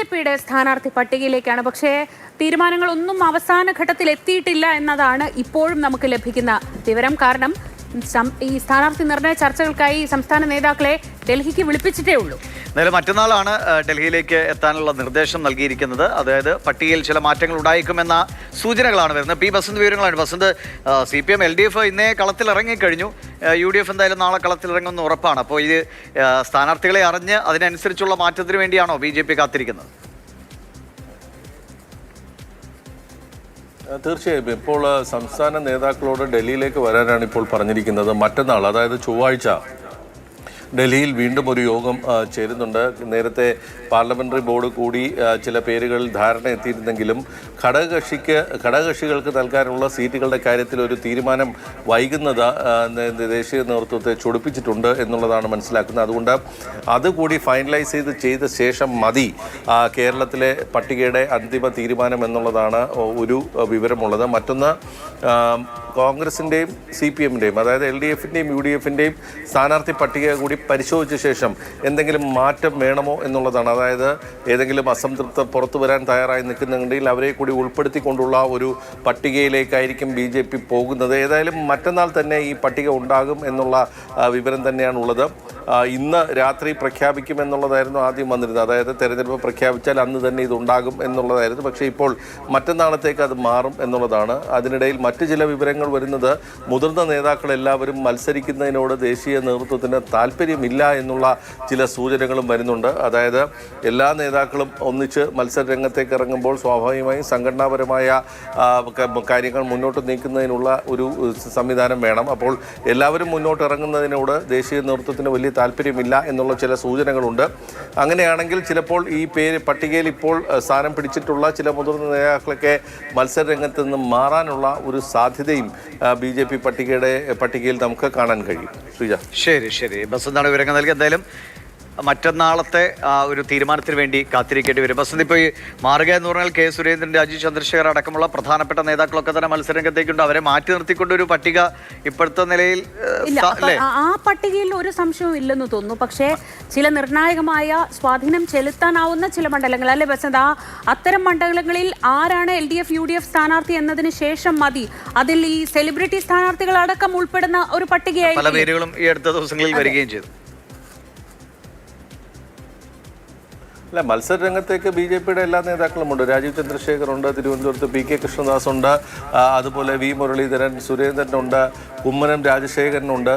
BJP-യുടെ സ്ഥാനാർത്ഥി പട്ടികയിലേക്കാണ്. പക്ഷേ തീരുമാനങ്ങളൊന്നും അവസാന ഘട്ടത്തിൽ എത്തിയിട്ടില്ല എന്നതാണ് ഇപ്പോഴും നമുക്ക് ലഭിക്കുന്ന വിവരം. കാരണം ഈ സ്ഥാനാർത്ഥി നിർണയ ചർച്ചകൾക്കായി സംസ്ഥാന നേതാക്കളെ ഡൽഹിക്ക് വിളിപ്പിച്ചിട്ടേ ഉള്ളൂ. നേരെ മറ്റന്നാളാണ് ഡൽഹിയിലേക്ക് എത്താനുള്ള നിർദ്ദേശം നൽകിയിരിക്കുന്നത്. അതായത് പട്ടികയിൽ ചില മാറ്റങ്ങൾ ഉണ്ടായേക്കുമെന്ന സൂചനകളാണ് വരുന്നത്. പി ബസന്ത് വിവരങ്ങളാണ്. ബസന്ത്, CPM LDF ഇന്നേ കളത്തിലിറങ്ങിക്കഴിഞ്ഞു. UDF എന്തായാലും നാളെ കളത്തിലിറങ്ങുമെന്ന് ഉറപ്പാണ്. അപ്പോൾ ഈ സ്ഥാനാർത്ഥികളെ അറിഞ്ഞ് അതിനനുസരിച്ചുള്ള മാറ്റത്തിന് വേണ്ടിയാണോ BJP കാത്തിരിക്കുന്നത്? തീർച്ചയായും ഇപ്പോൾ സംസ്ഥാന നേതാക്കളോട് ഡൽഹിയിലേക്ക് വരാനാണ് ഇപ്പോൾ പറഞ്ഞിരിക്കുന്നത്. മറ്റന്നാൾ, അതായത് ചൊവ്വാഴ്ച, ഡൽഹിയിൽ വീണ്ടും ഒരു യോഗം ചേരുന്നുണ്ട്. നേരത്തെ പാർലമെൻ്ററി ബോർഡ് കൂടി ചില പേരുകളിൽ ധാരണ എത്തിയിരുന്നെങ്കിലും ഘടകകക്ഷികൾക്ക് നൽകാനുള്ള സീറ്റുകളുടെ കാര്യത്തിൽ ഒരു തീരുമാനം വൈകുന്നത് ദേശീയ നേതൃത്വത്തെ ചൊടിപ്പിച്ചിട്ടുണ്ട് എന്നുള്ളതാണ് മനസ്സിലാക്കുന്നത്. അതുകൊണ്ട് അതുകൂടി ഫൈനലൈസ് ചെയ്ത ശേഷം മതി കേരളത്തിലെ പട്ടികയുടെ അന്തിമ തീരുമാനം എന്നുള്ളതാണ് ഒരു വിവരമുള്ളത്. മറ്റൊന്ന്, കോൺഗ്രസിൻ്റെയും CPM-ൻ്റെയും, അതായത് LDF-ൻ്റെയും UDF-ൻ്റെയും സ്ഥാനാർത്ഥി പട്ടിക കൂടി പരിശോധിച്ച ശേഷം എന്തെങ്കിലും മാറ്റം വേണമോ എന്നുള്ളതാണ്. അതായത് ഏതെങ്കിലും അസംതൃപ്തർ പുറത്തു വരാൻ തയ്യാറായി നിൽക്കുന്നുണ്ടെങ്കിൽ അവരെ കൂടി ഉൾപ്പെടുത്തിക്കൊണ്ടുള്ള ഒരു പട്ടികയിലേക്കായിരിക്കും BJP പോകുന്നത്. ഏതായാലും മറ്റന്നാൾ തന്നെ ഈ പട്ടിക ഉണ്ടാകും എന്നുള്ള വിവരം തന്നെയാണുള്ളത്. ഇന്ന് രാത്രി പ്രഖ്യാപിക്കുമെന്നുള്ളതായിരുന്നു ആദ്യം വന്നിരുന്നത്. അതായത് തെരഞ്ഞെടുപ്പ് പ്രഖ്യാപിച്ചാൽ അന്ന് തന്നെ ഇതുണ്ടാകും എന്നുള്ളതായിരുന്നു. പക്ഷേ ഇപ്പോൾ മറ്റന്നാളത്തേക്ക് അത് മാറും എന്നുള്ളതാണ്. അതിനിടയിൽ മറ്റ് ചില വിവരങ്ങൾ വരുന്നത്, മുതിർന്ന നേതാക്കളെല്ലാവരും മത്സരിക്കുന്നതിനോട് ദേശീയ നേതൃത്വത്തിന് താല്പര്യമില്ല എന്നുള്ള ചില സൂചനകളും വരുന്നുണ്ട്. അതായത് എല്ലാ നേതാക്കളും ഒന്നിച്ച് മത്സരരംഗത്തേക്ക് ഇറങ്ങുമ്പോൾ സ്വാഭാവികമായും സംഘടനാപരമായ കാര്യങ്ങൾ മുന്നോട്ട് നീക്കുന്നതിനുള്ള ഒരു സംവിധാനം വേണം. അപ്പോൾ എല്ലാവരും മുന്നോട്ട് ഇറങ്ങുന്നതിനോട് ദേശീയ നേതൃത്വത്തിന് വലിയ താല്പര്യമില്ല എന്നുള്ള ചില സൂചനകളുണ്ട്. അങ്ങനെയാണെങ്കിൽ ചിലപ്പോൾ ഈ പട്ടികയിൽ ഇപ്പോൾ സ്ഥാനം പിടിച്ചിട്ടുള്ള ചില മുതിർന്ന നേതാക്കളൊക്കെ മത്സരരംഗത്ത് നിന്ന് മാറാനുള്ള ഒരു സാധ്യതയും BJP പട്ടികയിൽ നമുക്ക് കാണാൻ കഴിയും. ശ്രീജ, ശരി ബസന്താണ് വിവരങ്ങൾ നൽകി. എന്തായാലും മറ്റന്നാളത്തെ ഒരു തീരുമാനത്തിന് വേണ്ടി കാത്തിരിക്കേണ്ടി വരും. ബസന്ത്, ഇപ്പോൾ ഈ മാറുക എന്ന് പറഞ്ഞാൽ K. സുരേന്ദ്രൻ, രാജീവ് ചന്ദ്രശേഖർ അടക്കമുള്ള പ്രധാനപ്പെട്ട നേതാക്കളൊക്കെ തന്നെ മത്സരരംഗത്തേക്കുണ്ട്. അവരെ മാറ്റി നിർത്തിക്കൊണ്ട് ഒരു പട്ടിക ഇപ്പോഴത്തെ നിലയിൽ ആ പട്ടികയിൽ ഒരു സംശയവും ഇല്ലെന്ന് തോന്നുന്നു. പക്ഷേ ചില നിർണായകമായ സ്വാധീനം ചെലുത്താനാവുന്ന ചില മണ്ഡലങ്ങൾ, അല്ലെ ബസന്ത്? അത്തരം മണ്ഡലങ്ങളിൽ ആരാണ് LDF UDF സ്ഥാനാർത്ഥി എന്നതിന് ശേഷം മതി അതിൽ ഈ സെലിബ്രിറ്റി സ്ഥാനാർത്ഥികൾ അടക്കം ഉൾപ്പെടുന്ന ഒരു പട്ടികയായി പല പേരുകളും ഈ അടുത്ത ദിവസങ്ങളിൽ വരികയും ചെയ്തു. അല്ല, മത്സരരംഗത്തേക്ക് BJP-യുടെ എല്ലാ നേതാക്കളുമുണ്ട്. രാജീവ് ചന്ദ്രശേഖർ ഉണ്ട്, തിരുവനന്തപുരത്ത് PK കൃഷ്ണദാസ് ഉണ്ട്, അതുപോലെ V. മുരളീധരൻ, സുരേന്ദ്രനുണ്ട്, കുമ്മനം രാജശേഖരനുണ്ട്,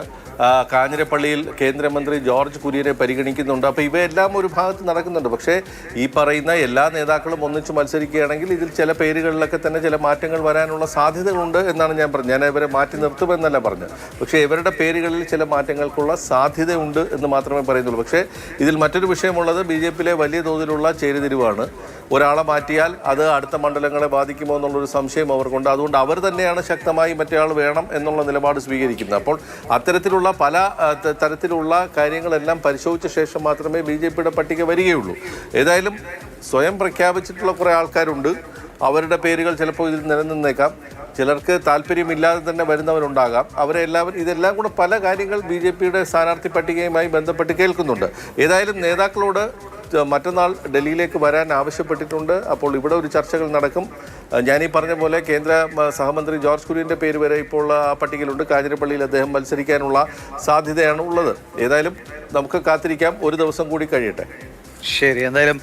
കാഞ്ഞിരപ്പള്ളിയിൽ കേന്ദ്രമന്ത്രി ജോർജ് കുര്യനെ പരിഗണിക്കുന്നുണ്ട്. അപ്പോൾ ഇവയെല്ലാം ഒരു ഭാഗത്ത് നടക്കുന്നുണ്ട്. പക്ഷേ ഈ പറയുന്ന എല്ലാ നേതാക്കളും ഒന്നിച്ച് മത്സരിക്കുകയാണെങ്കിൽ ഇതിൽ ചില പേരുകളിലൊക്കെ തന്നെ ചില മാറ്റങ്ങൾ വരാനുള്ള സാധ്യതകളുണ്ട് എന്നാണ് ഞാൻ പറഞ്ഞത്. ഞാൻ ഇവരെ മാറ്റി നിർത്തുമെന്നല്ല പറഞ്ഞത്. പക്ഷേ ഇവരുടെ പേരുകളിൽ ചില മാറ്റങ്ങൾക്കുള്ള സാധ്യതയുണ്ട് എന്ന് മാത്രമേ പറയുന്നുള്ളൂ. പക്ഷേ ഇതിൽ മറ്റൊരു വിഷയമുള്ളത്, BJP-യിലെ വലിയ തോതിലുള്ള ചേരിതിരിവാണ്. ഒരാളെ മാറ്റിയാൽ അത് അടുത്ത മണ്ഡലങ്ങളെ ബാധിക്കുമോ എന്നുള്ളൊരു സംശയം അവർക്കുണ്ട്. അതുകൊണ്ട് അവർ തന്നെയാണ് ശക്തമായി മറ്റേയാൾ വേണം എന്നുള്ള നിലപാട് സ്വീകരിക്കുന്നത്. അപ്പോൾ അത്തരത്തിലുള്ള പല തരത്തിലുള്ള കാര്യങ്ങളെല്ലാം പരിശോധിച്ച ശേഷം മാത്രമേ BJP-യുടെ പട്ടിക വരികയുള്ളൂ. ഏതായാലും സ്വയം പ്രഖ്യാപിച്ചിട്ടുള്ള കുറേ ആൾക്കാരുണ്ട്. അവരുടെ പേരുകൾ ചിലപ്പോൾ ഇതിൽ നിലനിന്നേക്കാം. ചിലർക്ക് താല്പര്യമില്ലാതെ തന്നെ വരുന്നവരുണ്ടാകാം. ഇതെല്ലാം കൂടെ പല കാര്യങ്ങൾ BJP-യുടെ സ്ഥാനാർത്ഥി പട്ടികയുമായി ബന്ധപ്പെട്ട് കേൾക്കുന്നുണ്ട്. ഏതായാലും നേതാക്കളോട് മറ്റന്നാൾ ഡൽഹിയിലേക്ക് വരാൻ ആവശ്യപ്പെട്ടിട്ടുണ്ട്. അപ്പോൾ ഇവിടെ ഒരു ചർച്ചകൾ നടക്കും. ഞാനീ പറഞ്ഞ പോലെ കേന്ദ്ര സഹമന്ത്രി ജോർജ് കുര്യൻ്റെ പേര് വരെ ഇപ്പോൾ ആ പട്ടികയിലുണ്ട്. കാഞ്ഞിരപ്പള്ളിയിൽ അദ്ദേഹം മത്സരിക്കാനുള്ള സാധ്യതയാണ് ഉള്ളത്. ഏതായാലും നമുക്ക് കാത്തിരിക്കാം, ഒരു ദിവസം കൂടി കഴിയട്ടെ. ശരി, എന്തായാലും